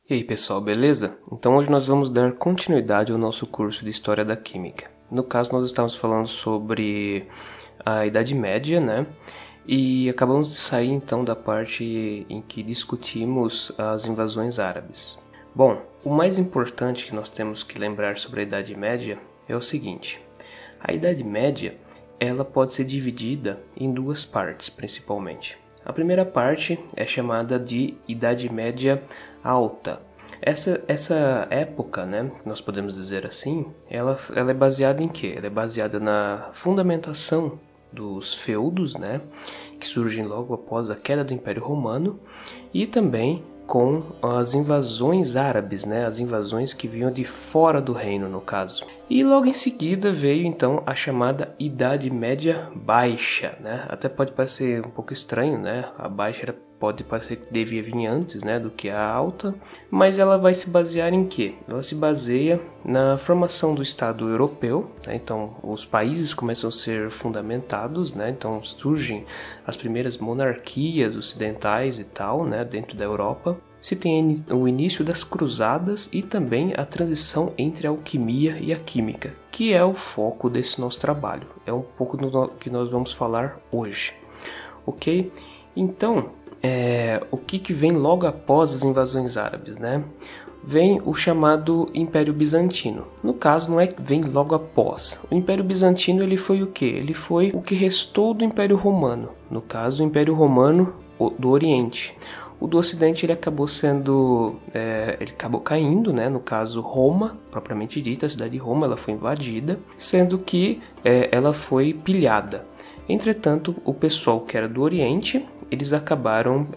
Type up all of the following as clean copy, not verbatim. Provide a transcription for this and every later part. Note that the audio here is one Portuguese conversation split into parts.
E aí pessoal, beleza? Então hoje nós vamos dar continuidade ao nosso curso de História da Química. No caso nós estamos falando sobre a Idade Média, né? E acabamos de sair então da parte em que discutimos as invasões árabes. Bom, o mais importante que nós temos que lembrar sobre a Idade Média é o seguinte. A Idade Média, ela pode ser dividida em duas partes principalmente. A primeira parte é chamada de Idade Média Alta. Essa época, né, nós podemos dizer assim, ela é baseada em quê? Ela é baseada na fundamentação dos feudos, né, que surgem logo após a queda do Império Romano, e também com as invasões árabes, né, as invasões que vinham de fora do reino, no caso. E logo em seguida veio então a chamada Idade Média Baixa, né? Até pode parecer um pouco estranho, né? A baixa pode parecer que devia vir antes, né, do que a alta, mas ela vai se basear em quê? Ela se baseia na formação do Estado europeu, né? Então os países começam a ser fundamentados, né? Então surgem as primeiras monarquias ocidentais e tal, né, dentro da Europa. Se tem o início das cruzadas e também a transição entre a alquimia e a química, que é o foco desse nosso trabalho. É um pouco do que nós vamos falar hoje, ok? Então, o que vem logo após as invasões árabes, né? Vem o chamado Império Bizantino. No caso, não é que vem logo após. O Império Bizantino ele foi o quê? Ele foi o que restou do Império Romano. No caso, o Império Romano do Oriente. O do Ocidente ele acabou sendo, ele acabou caindo, né? No caso Roma, propriamente dita, a cidade de Roma, ela foi invadida, sendo que ela foi pilhada. Entretanto, o pessoal que era do Oriente, eles acabaram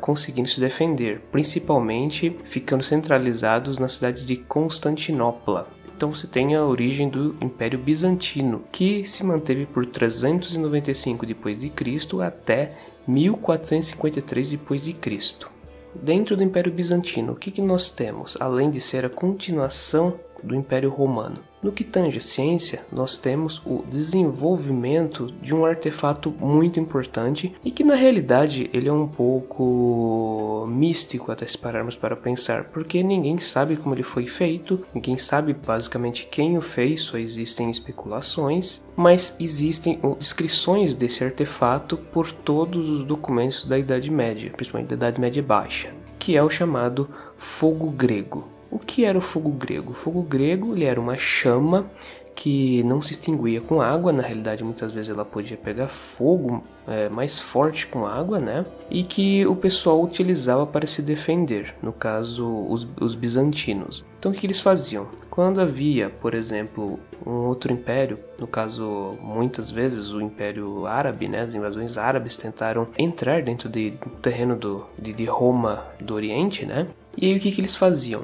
conseguindo se defender, principalmente ficando centralizados na cidade de Constantinopla. Então você tem a origem do Império Bizantino, que se manteve por 395 d.C. até 1453 d.C. Dentro do Império Bizantino, o que nós temos, além de ser a continuação do Império Romano? No que tange a ciência, nós temos o desenvolvimento de um artefato muito importante e que na realidade ele é um pouco místico até se pararmos para pensar, porque ninguém sabe como ele foi feito, ninguém sabe basicamente quem o fez, só existem especulações, mas existem descrições desse artefato por todos os documentos da Idade Média, principalmente da Idade Média Baixa, que é o chamado fogo grego. O que era o fogo grego? O fogo grego ele era uma chama que não se extinguia com água, na realidade muitas vezes ela podia pegar fogo mais forte com água, né? E que o pessoal utilizava para se defender, no caso os bizantinos. Então o que eles faziam? Quando havia, por exemplo, um outro império, no caso muitas vezes o Império Árabe, né? As invasões árabes tentaram entrar dentro do terreno de Roma do Oriente, né? E aí o que eles faziam?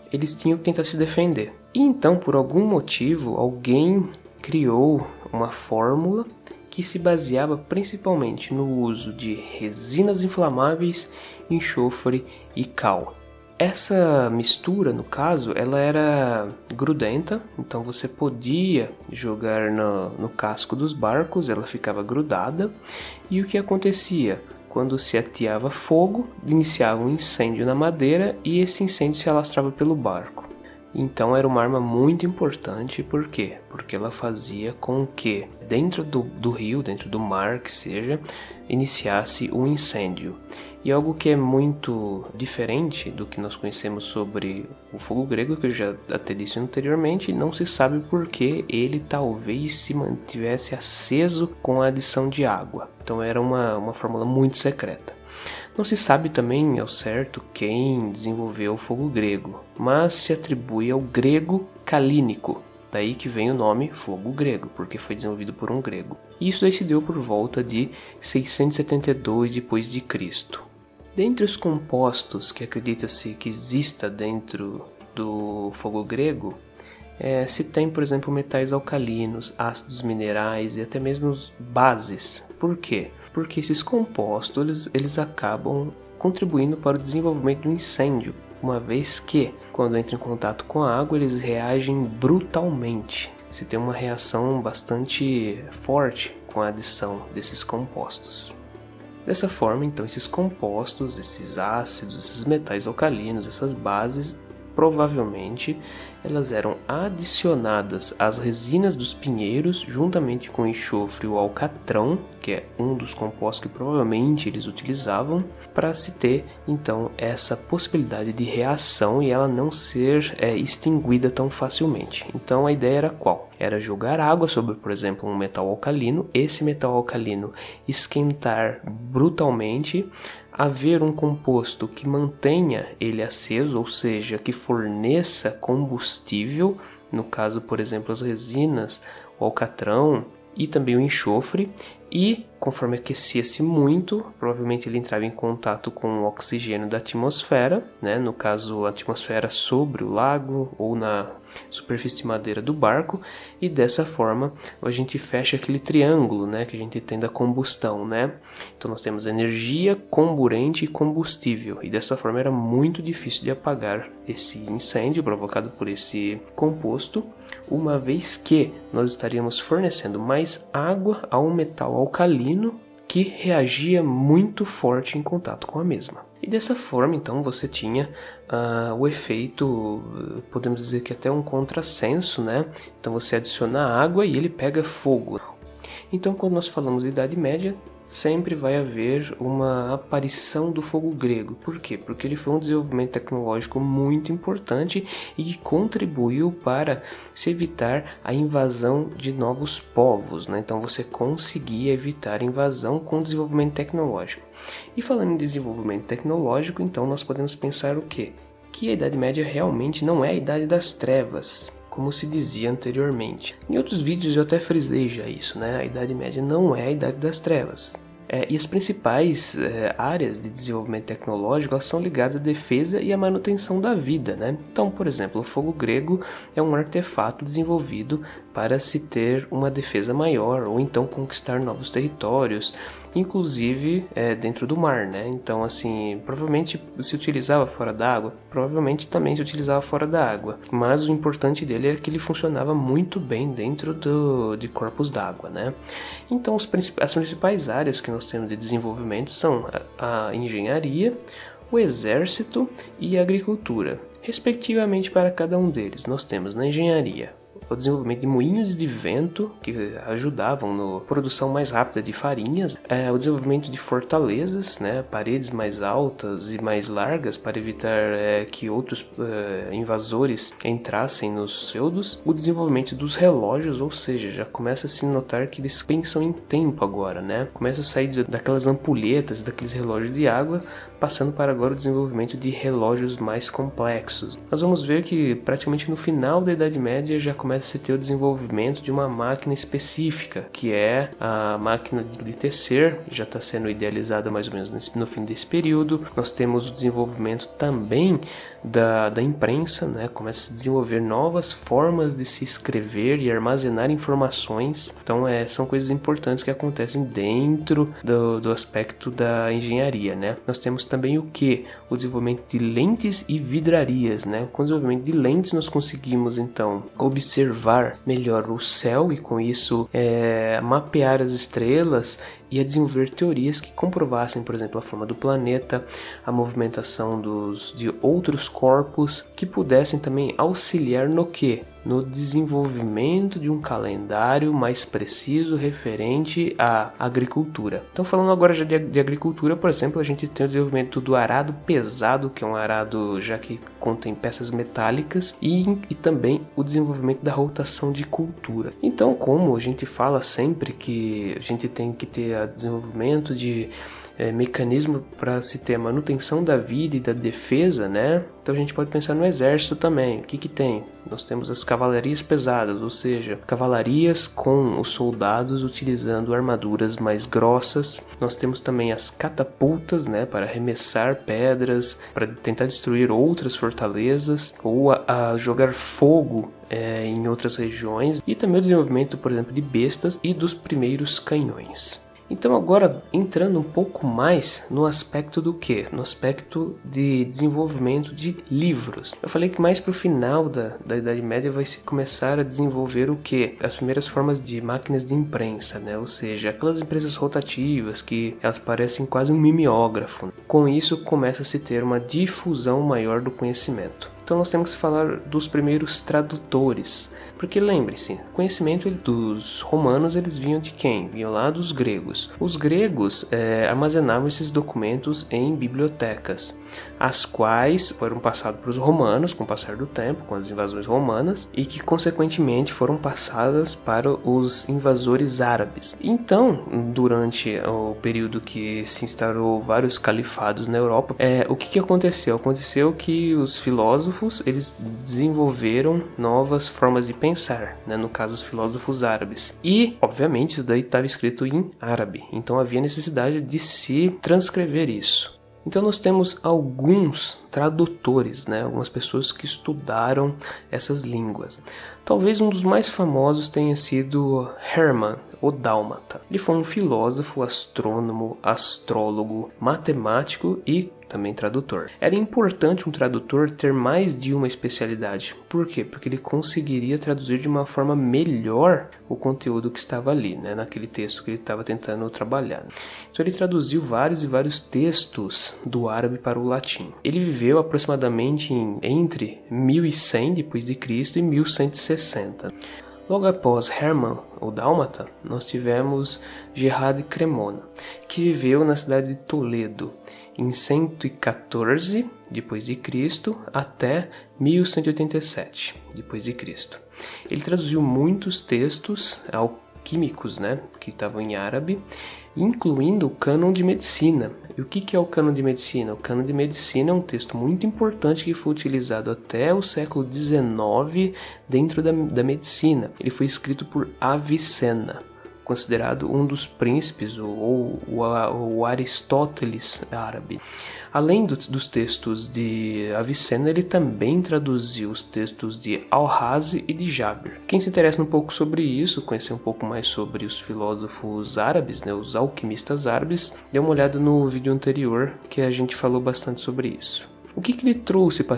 Eles tinham que tentar se defender. E então, por algum motivo, alguém criou uma fórmula que se baseava principalmente no uso de resinas inflamáveis, enxofre e cal. Essa mistura, no caso, ela era grudenta, então você podia jogar no casco dos barcos, ela ficava grudada. E o que acontecia? Quando se ateava fogo, iniciava um incêndio na madeira e esse incêndio se alastrava pelo barco. Então era uma arma muito importante, por quê? Porque ela fazia com que dentro do rio, dentro do mar que seja, iniciasse um incêndio. E algo que é muito diferente do que nós conhecemos sobre o fogo grego, que eu já até disse anteriormente, não se sabe por que ele talvez se mantivesse aceso com a adição de água. Então era uma fórmula muito secreta. Não se sabe também ao certo quem desenvolveu o fogo grego, mas se atribui ao grego Calínico. Daí que vem o nome fogo grego, porque foi desenvolvido por um grego. E isso daí se deu por volta de 672 d.C. Dentre os compostos que acredita-se que exista dentro do fogo grego, se tem, por exemplo, metais alcalinos, ácidos minerais e até mesmo bases. Por quê? Porque esses compostos eles acabam contribuindo para o desenvolvimento do incêndio, uma vez que, quando entram em contato com a água, eles reagem brutalmente. Se tem uma reação bastante forte com a adição desses compostos. Dessa forma, então, esses compostos, esses ácidos, esses metais alcalinos, essas bases, provavelmente elas eram adicionadas às resinas dos pinheiros juntamente com o enxofre e o alcatrão, que é um dos compostos que provavelmente eles utilizavam, para se ter então essa possibilidade de reação e ela não ser extinguida tão facilmente. Então a ideia era qual? Era jogar água sobre, por exemplo, um metal alcalino, esse metal alcalino esquentar brutalmente, haver um composto que mantenha ele aceso, ou seja, que forneça combustível, no caso, por exemplo, as resinas, o alcatrão e também o enxofre, e conforme aquecia-se muito, provavelmente ele entrava em contato com o oxigênio da atmosfera, né? No caso a atmosfera sobre o lago ou na superfície de madeira do barco, e dessa forma a gente fecha aquele triângulo, né, que a gente tem da combustão, né? Então nós temos energia, comburente e combustível, e dessa forma era muito difícil de apagar esse incêndio provocado por esse composto, uma vez que nós estaríamos fornecendo mais água a um metal alcalino que reagia muito forte em contato com a mesma. E dessa forma, então, você tinha o efeito, podemos dizer que até um contrassenso, né? Então você adiciona água e ele pega fogo. Então, quando nós falamos de Idade Média, sempre vai haver uma aparição do fogo grego. Por quê? Porque ele foi um desenvolvimento tecnológico muito importante e que contribuiu para se evitar a invasão de novos povos, né? Então você conseguia evitar a invasão com o desenvolvimento tecnológico. E falando em desenvolvimento tecnológico, então nós podemos pensar o quê? Que a Idade Média realmente não é a Idade das Trevas, como se dizia anteriormente. Em outros vídeos eu até frisei já isso, né? A Idade Média não é a Idade das Trevas. E as principais áreas de desenvolvimento tecnológico elas são ligadas à defesa e à manutenção da vida, né? Então, por exemplo, o fogo grego é um artefato desenvolvido para se ter uma defesa maior ou então conquistar novos territórios, inclusive dentro do mar, né? Então, assim, provavelmente se utilizava fora da água, provavelmente também se utilizava fora da água, mas o importante dele era que ele funcionava muito bem dentro de corpos d'água, né? Então, as principais áreas que nós temos de desenvolvimento são a engenharia, o exército e a agricultura. Respectivamente para cada um deles, nós temos na engenharia o desenvolvimento de moinhos de vento que ajudavam na produção mais rápida de farinhas, o desenvolvimento de fortalezas, né, paredes mais altas e mais largas para evitar que outros invasores entrassem nos feudos, o desenvolvimento dos relógios, ou seja, já começa a se notar que eles pensam em tempo agora, né? Começa a sair daquelas ampulhetas, daqueles relógios de água, passando para agora o desenvolvimento de relógios mais complexos. Nós vamos ver que praticamente no final da Idade Média já começa a se ter o desenvolvimento de uma máquina específica, que é a máquina de tecer, já está sendo idealizada mais ou menos no fim desse período. Nós temos o desenvolvimento também da imprensa, né? Começa a se desenvolver novas formas de se escrever e armazenar informações. Então são coisas importantes que acontecem dentro do aspecto da engenharia, né? Nós temos também o que? O desenvolvimento de lentes e vidrarias, né? Com o desenvolvimento de lentes nós conseguimos então observar melhor o céu e com isso mapear as estrelas e a desenvolver teorias que comprovassem, por exemplo, a forma do planeta, a movimentação de outros corpos, que pudessem também auxiliar no quê? No desenvolvimento de um calendário mais preciso referente à agricultura. Então, falando agora já de agricultura, por exemplo, a gente tem o desenvolvimento do arado pesado, que é um arado já que contém peças metálicas, e também o desenvolvimento da rotação de cultura. Então, como a gente fala sempre que a gente tem que ter desenvolvimento de mecanismo para se ter a manutenção da vida e da defesa, né? Então a gente pode pensar no exército também. O que tem? Nós temos as cavalarias pesadas, ou seja, cavalarias com os soldados utilizando armaduras mais grossas. Nós temos também as catapultas, né, para arremessar pedras, para tentar destruir outras fortalezas ou a jogar fogo em outras regiões. E também o desenvolvimento, por exemplo, de bestas e dos primeiros canhões. Então agora entrando um pouco mais no aspecto do quê? No aspecto de desenvolvimento de livros. Eu falei que mais para o final da Idade Média vai se começar a desenvolver o quê? As primeiras formas de máquinas de imprensa, né? Ou seja, aquelas impressas rotativas que elas parecem quase um mimeógrafo. Com isso começa a se ter uma difusão maior do conhecimento. Então nós temos que falar dos primeiros tradutores, porque lembre-se, o conhecimento dos romanos eles vinham de quem? Vinham lá dos gregos. Os gregos armazenavam esses documentos em bibliotecas, as quais foram passadas para os romanos com o passar do tempo, com as invasões romanas, e que consequentemente foram passadas para os invasores árabes. Então, durante o período que se instaurou vários califados na Europa, o que aconteceu? Aconteceu que os filósofos eles desenvolveram novas formas de pensar, né? No caso os filósofos árabes, e obviamente isso daí estava escrito em árabe, então havia necessidade de se transcrever isso. Então nós temos alguns tradutores, né? Algumas pessoas que estudaram essas línguas. Talvez um dos mais famosos tenha sido Hermann, o Dálmata. Ele foi um filósofo, astrônomo, astrólogo, matemático e também tradutor. Era importante um tradutor ter mais de uma especialidade. Por quê? Porque ele conseguiria traduzir de uma forma melhor o conteúdo que estava ali, né? Naquele texto que ele estava tentando trabalhar. Então ele traduziu vários e vários textos do árabe para o latim. Ele viveu aproximadamente entre 1100 d.C. e 1160. Logo após Hermann, o Dálmata, nós tivemos Gerard de Cremona, que viveu na cidade de Toledo em 114 d.C. até 1187 d.C. Ele traduziu muitos textos alquímicos, né, que estavam em árabe, incluindo o cânon de medicina. E o que é o cânon de medicina? O cânon de medicina é um texto muito importante que foi utilizado até o século XIX dentro da medicina. Ele foi escrito por Avicena, considerado um dos príncipes ou o Aristóteles árabe. Além dos textos de Avicena, ele também traduziu os textos de Al-Razi e de Jabir. Quem se interessa um pouco sobre isso, conhecer um pouco mais sobre os filósofos árabes, né, os alquimistas árabes, dê uma olhada no vídeo anterior que a gente falou bastante sobre isso. O que ele trouxe para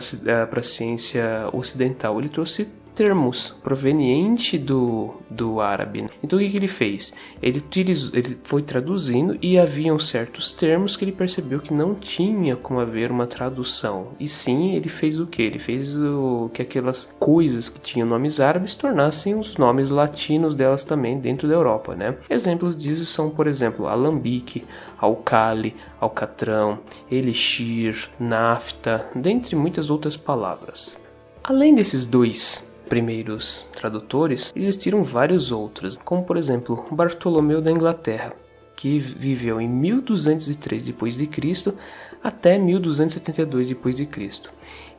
a ciência ocidental? Ele trouxe termos provenientes do árabe. Então o que ele fez? Ele foi traduzindo e haviam certos termos que ele percebeu que não tinha como haver uma tradução. E sim, ele fez o quê? Ele fez que aquelas coisas que tinham nomes árabes tornassem os nomes latinos delas também dentro da Europa, né? Exemplos disso são, por exemplo, alambique, alcali, alcatrão, elixir, nafta, dentre muitas outras palavras. Além desses dois primeiros tradutores, existiram vários outros, como por exemplo Bartolomeu da Inglaterra, que viveu em 1203 d.C. até 1272 d.C.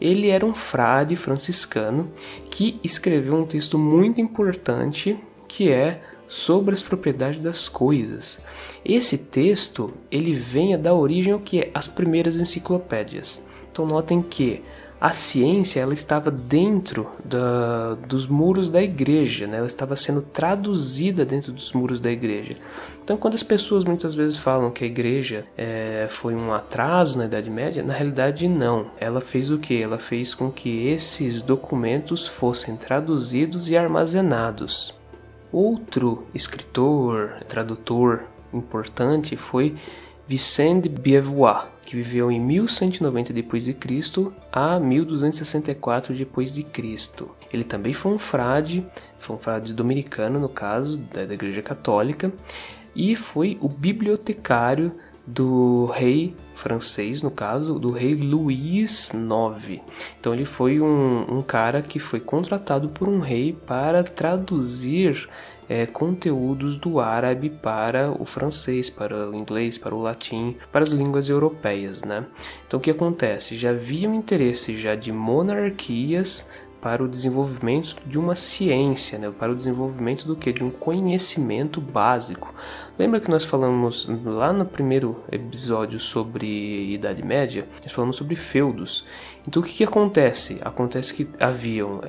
Ele era um frade franciscano que escreveu um texto muito importante que é sobre as propriedades das coisas. Esse texto ele vem a dar origem ao que é as primeiras enciclopédias. Então notem que a ciência ela estava dentro dos muros da igreja, né? Ela estava sendo traduzida dentro dos muros da igreja. Então, quando as pessoas muitas vezes falam que a igreja foi um atraso na Idade Média, na realidade não. Ela fez o quê? Ela fez com que esses documentos fossem traduzidos e armazenados. Outro escritor, tradutor importante foi Vicente de Beauvoir, que viveu em 1190 d.C. a 1264 d.C. Ele também foi um frade dominicano, no caso, da Igreja Católica, e foi o bibliotecário do rei francês, no caso, do rei Luís IX. Então ele foi um cara que foi contratado por um rei para traduzir conteúdos do árabe para o francês, para o inglês, para o latim, para as línguas europeias, né? Então o que acontece? Já havia um interesse já de monarquias para o desenvolvimento de uma ciência, né? Para o desenvolvimento do quê? De um conhecimento básico. Lembra que nós falamos lá no primeiro episódio sobre Idade Média? Nós falamos sobre feudos. Então o que acontece? Acontece que haviam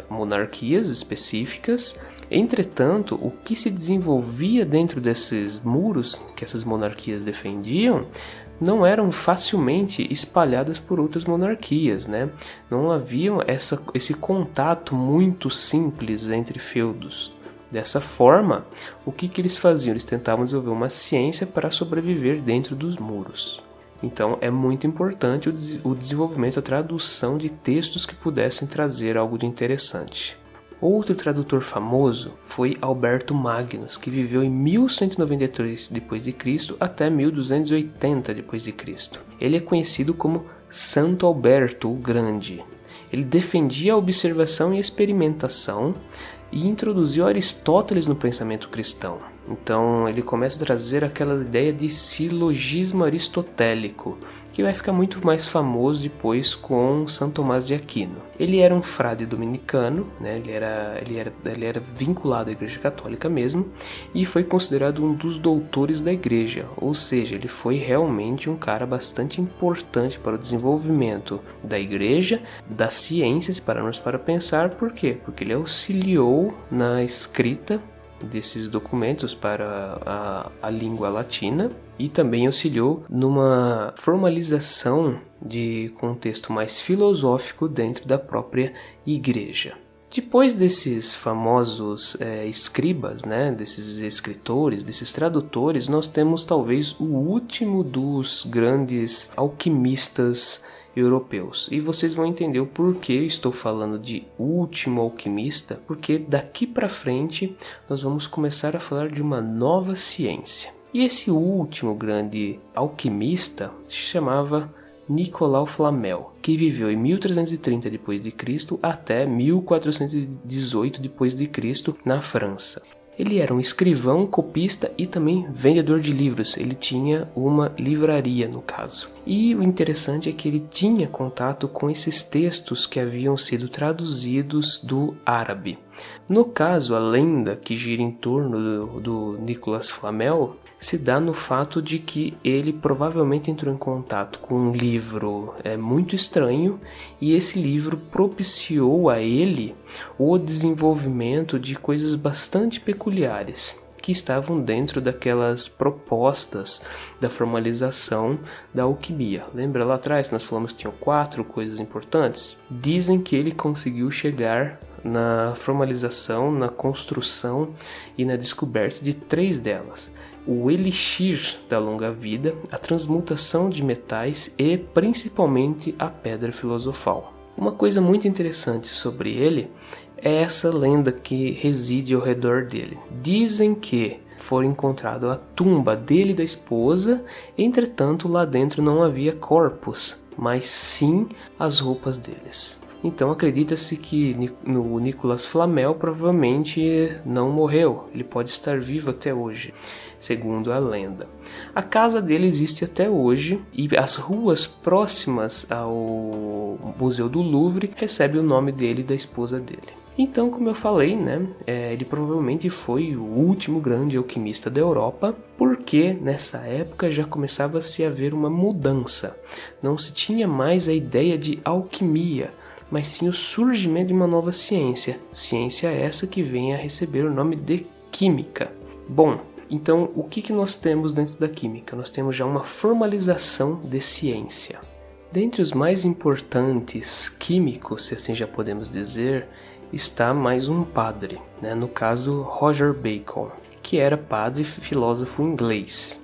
monarquias específicas Entretanto, o que se desenvolvia dentro desses muros que essas monarquias defendiam não eram facilmente espalhadas por outras monarquias, né? Não havia esse contato muito simples entre feudos. Dessa forma, o que eles faziam? Eles tentavam desenvolver uma ciência para sobreviver dentro dos muros. Então é muito importante o desenvolvimento, a tradução de textos que pudessem trazer algo de interessante. Outro tradutor famoso foi Alberto Magnus, que viveu em 1193 d.C. até 1280 d.C. Ele é conhecido como Santo Alberto o Grande. Ele defendia a observação e experimentação e introduziu Aristóteles no pensamento cristão. Então ele começa a trazer aquela ideia de silogismo aristotélico, que vai ficar muito mais famoso depois com São Tomás de Aquino. Ele era um frade dominicano, né? ele era vinculado à Igreja Católica mesmo, e foi considerado um dos doutores da Igreja, ou seja, ele foi realmente um cara bastante importante para o desenvolvimento da Igreja, das ciências, se pararmos para pensar. Por quê? Porque ele auxiliou na escrita desses documentos para a língua latina e também auxiliou numa formalização de contexto mais filosófico dentro da própria igreja. Depois desses famosos escribas, né, desses escritores, desses tradutores, nós temos talvez o último dos grandes alquimistas europeus. E vocês vão entender o porquê estou falando de último alquimista, porque daqui para frente nós vamos começar a falar de uma nova ciência. E esse último grande alquimista se chamava Nicolau Flamel, que viveu em 1330 d.C. até 1418 d.C. na França. Ele era um escrivão, copista e também vendedor de livros. Ele tinha uma livraria, no caso. E o interessante é que ele tinha contato com esses textos que haviam sido traduzidos do árabe. No caso, a lenda que gira em torno do Nicolas Flamel se dá no fato de que ele provavelmente entrou em contato com um livro muito estranho, e esse livro propiciou a ele o desenvolvimento de coisas bastante peculiares que estavam dentro daquelas propostas da formalização da alquimia. Lembra lá atrás nós falamos que tinham 4 coisas importantes? Dizem que ele conseguiu chegar na formalização, na construção e na descoberta de 3 delas: o elixir da longa vida, a transmutação de metais e principalmente a pedra filosofal. Uma coisa muito interessante sobre ele é essa lenda que reside ao redor dele. Dizem que foi encontrada a tumba dele e da esposa, entretanto lá dentro não havia corpos, mas sim as roupas deles. Então acredita-se que o Nicolas Flamel provavelmente não morreu, ele pode estar vivo até hoje, segundo a lenda. A casa dele existe até hoje e as ruas próximas ao Museu do Louvre recebem o nome dele e da esposa dele. Então, como eu falei, né, ele provavelmente foi o último grande alquimista da Europa, porque nessa época já começava a se haver uma mudança. Não se tinha mais a ideia de alquimia, mas sim o surgimento de uma nova ciência. Ciência essa que vem a receber o nome de química. Bom, então o que nós temos dentro da química? Nós temos já uma formalização de ciência. Dentre os mais importantes químicos, se assim já podemos dizer, está mais um padre, né? No caso Roger Bacon, que era padre e filósofo inglês.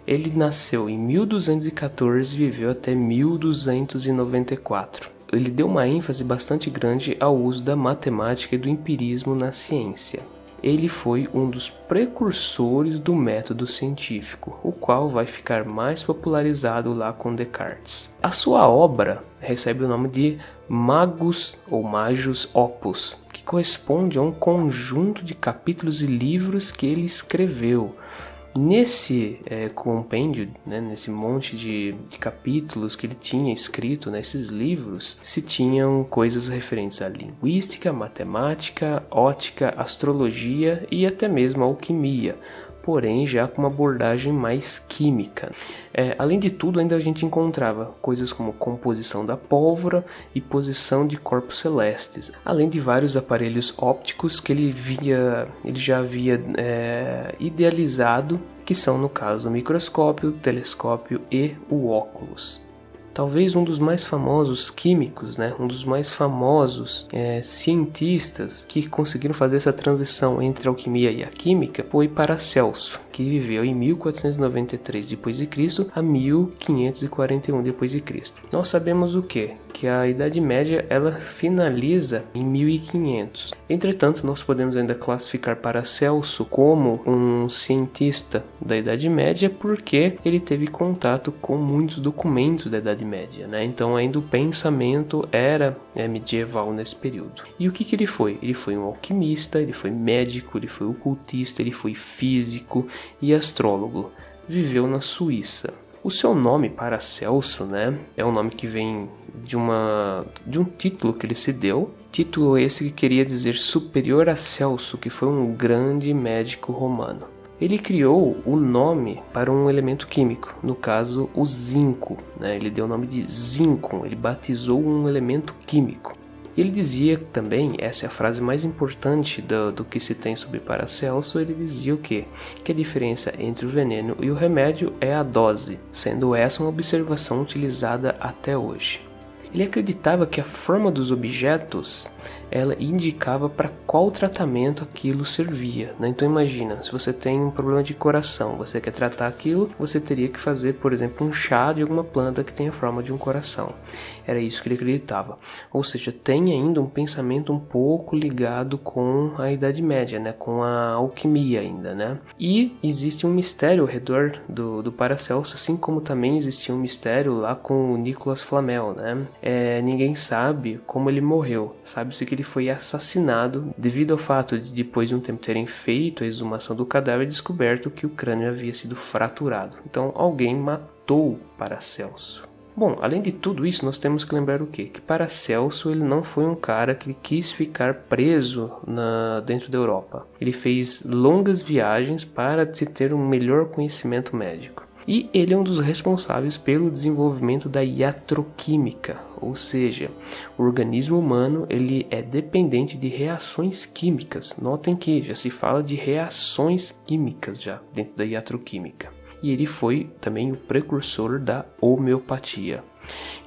Ele nasceu em 1214 e viveu até 1294. Ele deu uma ênfase bastante grande ao uso da matemática e do empirismo na ciência. Ele foi um dos precursores do método científico, o qual vai ficar mais popularizado lá com Descartes. A sua obra recebe o nome de Magus ou Majus Opus, que corresponde a um conjunto de capítulos e livros que ele escreveu. Nesse compêndio, né, nesse monte de capítulos que ele tinha escrito nesses livros, se tinham coisas referentes à linguística, matemática, ótica, astrologia e até mesmo alquimia. porém já com uma abordagem mais química. Além de tudo, ainda a gente encontrava coisas como composição da pólvora e posição de corpos celestes, além de vários aparelhos ópticos que ele já havia idealizado, que são, no caso, o microscópio, o telescópio e o óculos. Talvez um dos mais famosos químicos, né? Um dos mais famosos cientistas que conseguiram fazer essa transição entre a alquimia e a química foi Paracelso, que viveu em 1493 d.C. a 1541 d.C. Nós sabemos o quê? Que a Idade Média ela finaliza em 1500. Entretanto, nós podemos ainda classificar Paracelso como um cientista da Idade Média porque ele teve contato com muitos documentos da Idade Média, né? Então ainda o pensamento era medieval nesse período. E o que ele foi? Ele foi um alquimista, ele foi médico, ele foi ocultista, ele foi físico e astrólogo. Viveu na Suíça. O seu nome, Paracelso, né, é um nome que vem de um título que ele se deu. Título esse que queria dizer superior a Celso, que foi um grande médico romano. Ele criou o nome para um elemento químico, no caso o zinco, né? Ele deu o nome de zincon, ele batizou um elemento químico. Ele dizia também, essa é a frase mais importante do que se tem sobre Paracelso, ele dizia o quê? Que a diferença entre o veneno e o remédio é a dose, sendo essa uma observação utilizada até hoje. Ele acreditava que a forma dos objetos ela indicava para qual tratamento aquilo servia, né? Então imagina, se você tem um problema de coração, você quer tratar aquilo, você teria que fazer, por exemplo, um chá de alguma planta que tenha a forma de um coração. Era isso que ele acreditava. Ou seja, tem ainda um pensamento um pouco ligado com a Idade Média, né? Com a alquimia ainda, né? E existe um mistério ao redor do Paracelso, assim como também existia um mistério lá com o Nicolas Flamel, né? Ninguém sabe como ele morreu. Sabe-se que ele foi assassinado devido ao fato de, depois de um tempo terem feito a exumação do cadáver, descoberto que o crânio havia sido fraturado. Então alguém matou Paracelso. Bom, além de tudo isso, nós temos que lembrar o quê? Que Paracelso ele não foi um cara que quis ficar preso dentro da Europa. Ele fez longas viagens para se ter um melhor conhecimento médico. E ele é um dos responsáveis pelo desenvolvimento da iatroquímica, ou seja, o organismo humano ele é dependente de reações químicas. Notem que já se fala de reações químicas já dentro da iatroquímica. E ele foi também o precursor da homeopatia.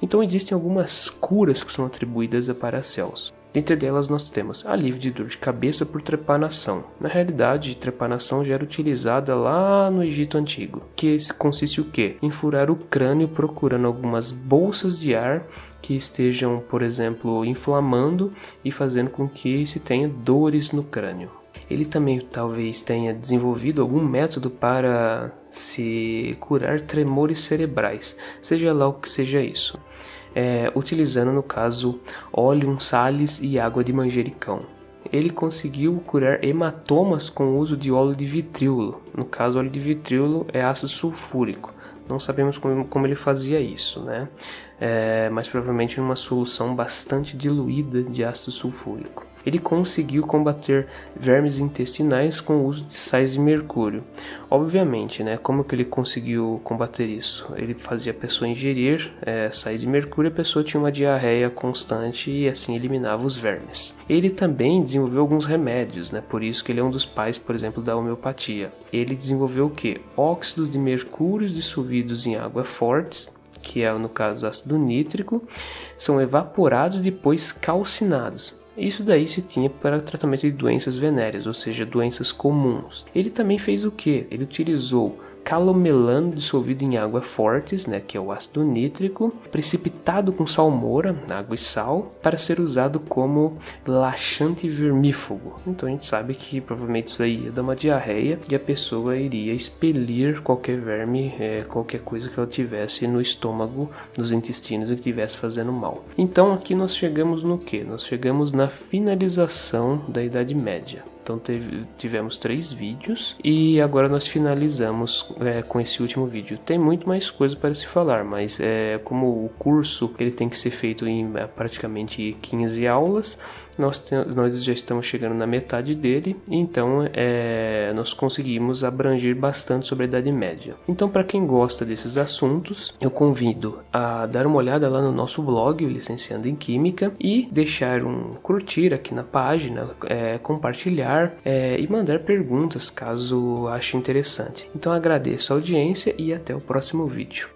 Então existem algumas curas que são atribuídas a Paracelso. Dentre delas nós temos alívio de dor de cabeça por trepanação. Na realidade, trepanação já era utilizada lá no Egito Antigo. Que consiste o quê? Em furar o crânio procurando algumas bolsas de ar que estejam, por exemplo, inflamando e fazendo com que se tenha dores no crânio. Ele também talvez tenha desenvolvido algum método para se curar tremores cerebrais, seja lá o que seja isso. Utilizando, no caso, óleo, sales e água de manjericão. Ele conseguiu curar hematomas com o uso de óleo de vitríolo. No caso, óleo de vitríolo é ácido sulfúrico. Não sabemos como ele fazia isso, né? Mas provavelmente em uma solução bastante diluída de ácido sulfúrico. Ele conseguiu combater vermes intestinais com o uso de sais de mercúrio. Obviamente, né? Como que ele conseguiu combater isso? Ele fazia a pessoa ingerir sais de mercúrio, a pessoa tinha uma diarreia constante e assim eliminava os vermes. Ele também desenvolveu alguns remédios, né? Por isso que ele é um dos pais, por exemplo, da homeopatia. Ele desenvolveu o quê? Óxidos de mercúrio dissolvidos em água fortes, que é no caso ácido nítrico, são evaporados e depois calcinados. Isso daí se tinha para tratamento de doenças venéreas, ou seja, doenças comuns. Ele também fez o quê? Ele utilizou calomelano dissolvido em água fortes, né, que é o ácido nítrico, precipitado com salmoura, água e sal, para ser usado como laxante vermífugo. Então a gente sabe que provavelmente isso aí ia dar uma diarreia e a pessoa iria expelir qualquer verme, qualquer coisa que ela tivesse no estômago, nos intestinos e que estivesse fazendo mal. Então aqui nós chegamos no quê? Nós chegamos na finalização da Idade Média. Então tivemos 3 vídeos e agora nós finalizamos com esse último vídeo. Tem muito mais coisa para se falar, mas como o curso ele tem que ser feito em praticamente 15 aulas, nós já estamos chegando na metade dele, então nós conseguimos abranger bastante sobre a Idade Média. Então, para quem gosta desses assuntos, eu convido a dar uma olhada lá no nosso blog, o Licenciando em Química, e deixar um curtir aqui na página, compartilhar e mandar perguntas caso ache interessante. Então, agradeço a audiência e até o próximo vídeo.